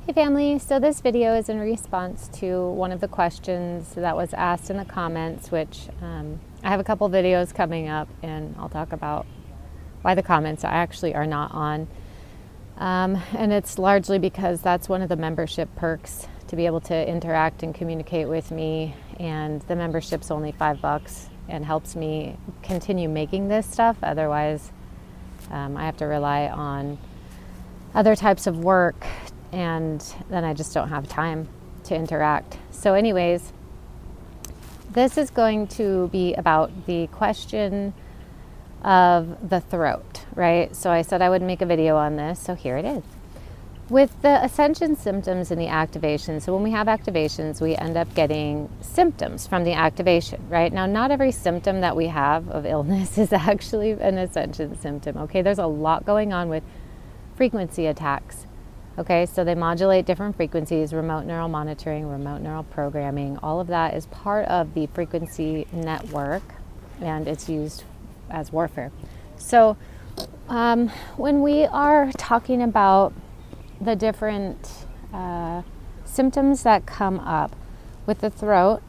Hey family, so this video is in response to one of the questions that was asked in the comments, which I have a couple videos coming up and I'll talk about why the comments actually are not on. And it's largely because that's one of the membership perks, to be able to interact and communicate with me, and the membership's only $5 and helps me continue making this stuff. Otherwise, I have to rely on other types of work, and then I just don't have time to interact. So anyways, this is going to be about the question of the throat, right? So I said I would make a video on this, so here it is. With the Ascension symptoms and the activation, so when we have activations, we end up getting symptoms from the activation, right? Now, not every symptom that we have of illness is actually an Ascension symptom, okay? There's a lot going on with frequency attacks. Okay, so they modulate different frequencies, remote neural monitoring, remote neural programming, all of that is part of the frequency network, and it's used as warfare. So when we are talking about the different symptoms that come up with the throat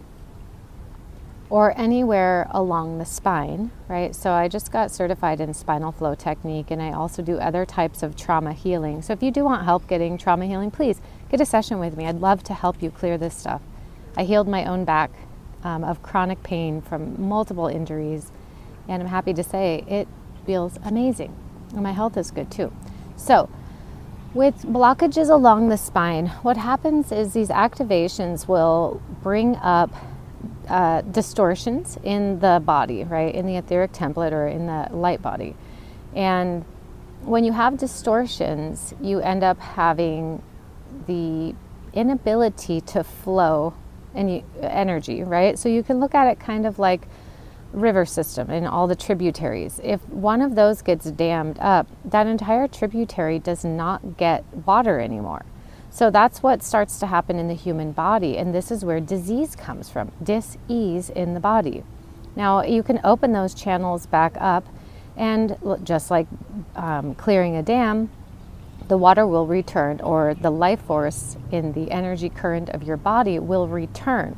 or anywhere along the spine, right? So I just got certified in spinal flow technique, and I also do other types of trauma healing. So if you do want help getting trauma healing, please get a session with me. I'd love to help you clear this stuff. I healed my own back of chronic pain from multiple injuries, and I'm happy to say it feels amazing. And my health is good too. So with blockages along the spine, what happens is these activations will bring up distortions in the body, right? In the etheric template or in the light body. And when you have distortions, you end up having the inability to flow any energy, right? So you can look at it kind of like river system and all the tributaries. If one of those gets dammed up, that entire tributary does not get water anymore. So that's what starts to happen in the human body, and this is where disease comes from, dis-ease in the body. Now, you can open those channels back up, and just like clearing a dam, the water will return, or the life force in the energy current of your body will return.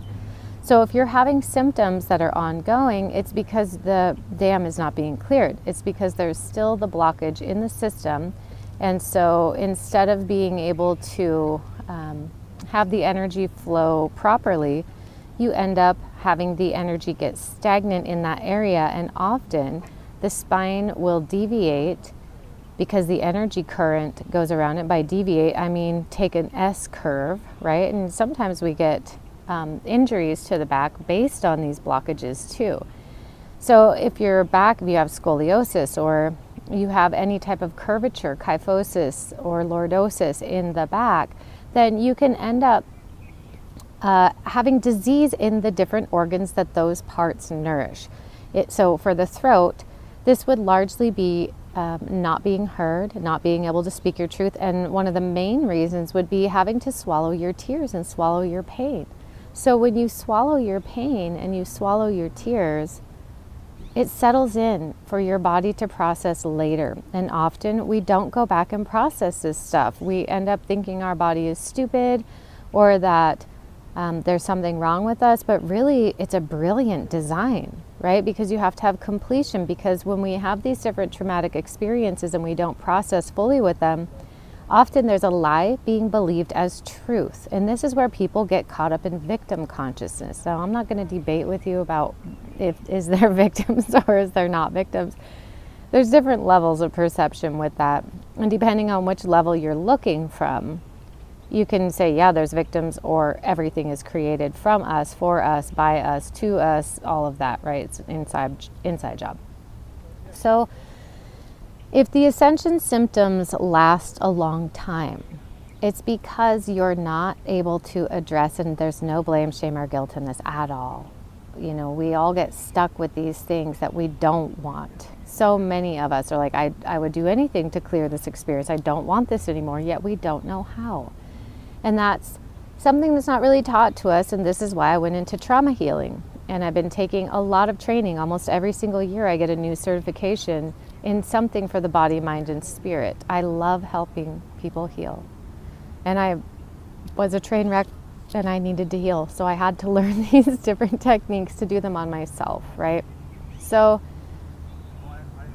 So if you're having symptoms that are ongoing, it's because the dam is not being cleared. It's because there's still the blockage in the system. And so instead of being able to have the energy flow properly, you end up having the energy get stagnant in that area. And often the spine will deviate because the energy current goes around it. By deviate, I mean take an S curve, right? And sometimes we get injuries to the back based on these blockages too. So if your back, if you have scoliosis, or you have any type of curvature, kyphosis or lordosis in the back, then you can end up having disease in the different organs that those parts nourish. So for the throat, this would largely be not being heard, not being able to speak your truth, and one of the main reasons would be having to swallow your tears and swallow your pain. So when you swallow your pain and you swallow your tears, it settles in for your body to process later. And often we don't go back and process this stuff. We end up thinking our body is stupid, or that there's something wrong with us, but really it's a brilliant design, right? Because you have to have completion, because when we have these different traumatic experiences and we don't process fully with them, often there's a lie being believed as truth. And this is where people get caught up in victim consciousness. So I'm not going to debate with you about is there victims or is there not victims. There's different levels of perception with that. And depending on which level you're looking from, you can say, yeah, there's victims, or everything is created from us, for us, by us, to us, all of that, right? It's an inside job. So if the Ascension symptoms last a long time, it's because you're not able to address, and there's no blame, shame, or guilt in this at all. You know, we all get stuck with these things that we don't want. So many of us are like, I would do anything to clear this experience. I don't want this anymore, yet we don't know how. And that's something that's not really taught to us, and this is why I went into trauma healing. And I've been taking a lot of training. Almost every single year I get a new certification in something for the body, mind, and spirit. I love helping people heal. And was a train wreck and I needed to heal. So I had to learn these different techniques to do them on myself, right? So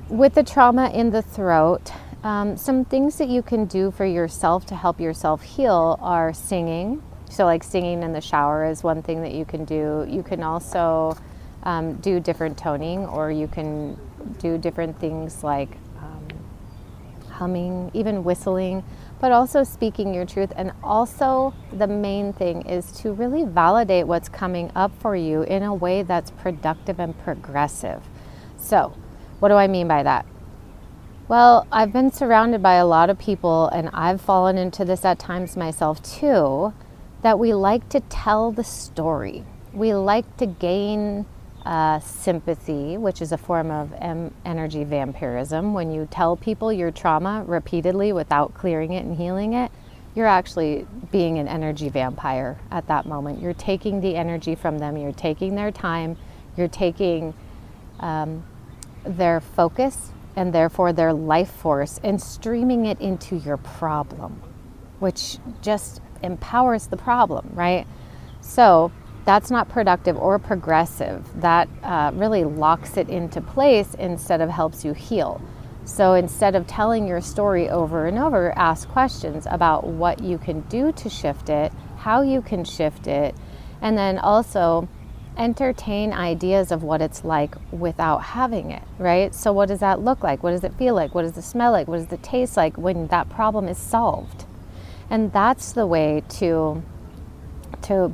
with the trauma in the throat, some things that you can do for yourself to help yourself heal are singing. So like singing in the shower is one thing that you can do. You can also do different toning, or you can do different things like humming, even whistling, but also speaking your truth. And also the main thing is to really validate what's coming up for you in a way that's productive and progressive. So what do I mean by that? Well, I've been surrounded by a lot of people, and I've fallen into this at times myself too, that we like to tell the story. We like to gain sympathy, which is a form of energy vampirism. When you tell people your trauma repeatedly without clearing it and healing it, you're actually being an energy vampire at that moment. You're taking the energy from them, you're taking their time, you're taking their focus and therefore their life force and streaming it into your problem, which just empowers the problem, right? So that's not productive or progressive. That really locks it into place instead of helps you heal. So instead of telling your story over and over, ask questions about what you can do to shift it, how you can shift it, and then also entertain ideas of what it's like without having it, right? So what does that look like? What does it feel like? What does it smell like? What does it taste like when that problem is solved? And that's the way to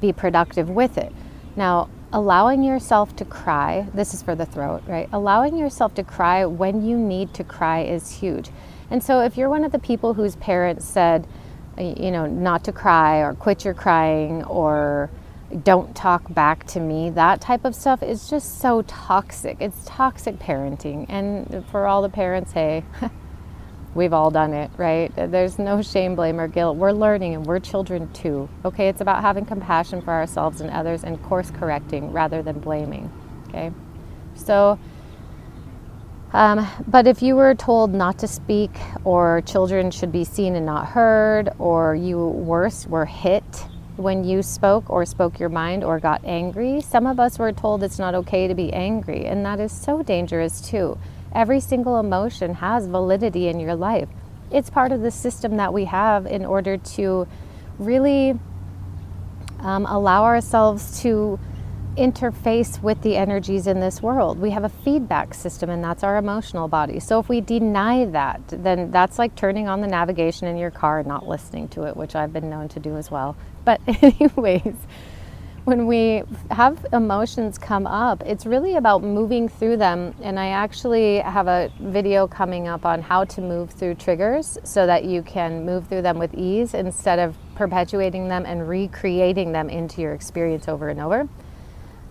be productive with it. Now, allowing yourself to cry, this is for the throat, right? Allowing yourself to cry when you need to cry is huge. And so if you're one of the people whose parents said, not to cry, or quit your crying, or don't talk back to me, that type of stuff is just so toxic. It's toxic parenting. And for all the parents, hey, we've all done it, right? There's no shame, blame, or guilt. We're learning, and we're children too. Okay, it's about having compassion for ourselves and others and course correcting rather than blaming. Okay, so but if you were told not to speak, or children should be seen and not heard, or you worse were hit when you spoke or spoke your mind or got angry, some of us were told it's not okay to be angry, and that is so dangerous too. Every single emotion has validity in your life. It's part of the system that we have in order to really allow ourselves to interface with the energies in this world. We have a feedback system, and that's our emotional body. So if we deny that, then that's like turning on the navigation in your car and not listening to it, which I've been known to do as well. But anyways, when we have emotions come up, it's really about moving through them. And I actually have a video coming up on how to move through triggers so that you can move through them with ease instead of perpetuating them and recreating them into your experience over and over.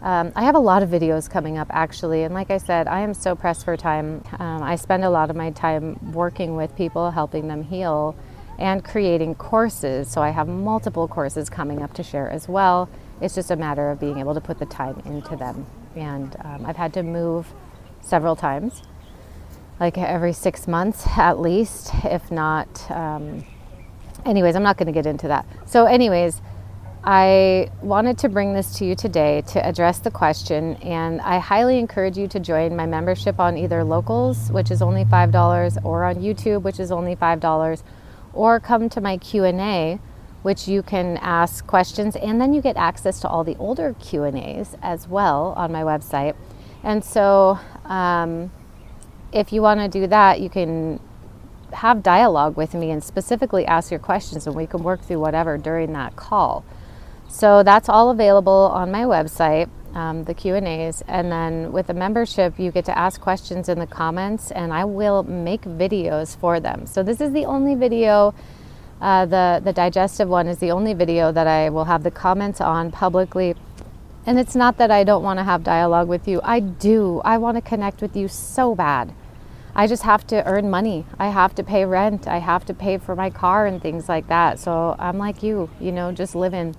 I have a lot of videos coming up actually, and like I said, I am so pressed for time. I spend a lot of my time working with people, helping them heal, and creating courses. So I have multiple courses coming up to share as well. It's just a matter of being able to put the time into them. And I've had to move several times, like every 6 months at least, if not. Anyways, I'm not going to get into that. So anyways, I wanted to bring this to you today to address the question, and I highly encourage you to join my membership on either Locals, which is only $5, or on YouTube, which is only $5, or come to my Q&A, which you can ask questions, and then you get access to all the older Q&As as well on my website. And so if you want to do that, you can have dialogue with me and specifically ask your questions, and we can work through whatever during that call. So that's all available on my website, the Q&As, and then with the membership you get to ask questions in the comments, and I will make videos for them. So this is the only video, the digestive one is the only video that I will have the comments on publicly. And it's not that I don't want to have dialogue with you. I do. I want to connect with you so bad. I just have to earn money. I have to pay rent. I have to pay for my car and things like that. So I'm like you, just living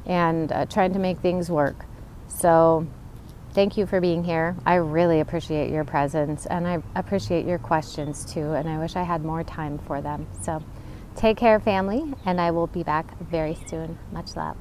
and trying to make things work. So thank you for being here. I really appreciate your presence, and I appreciate your questions too, and I wish I had more time for them. So Take care, family, and I will be back very soon. Much love.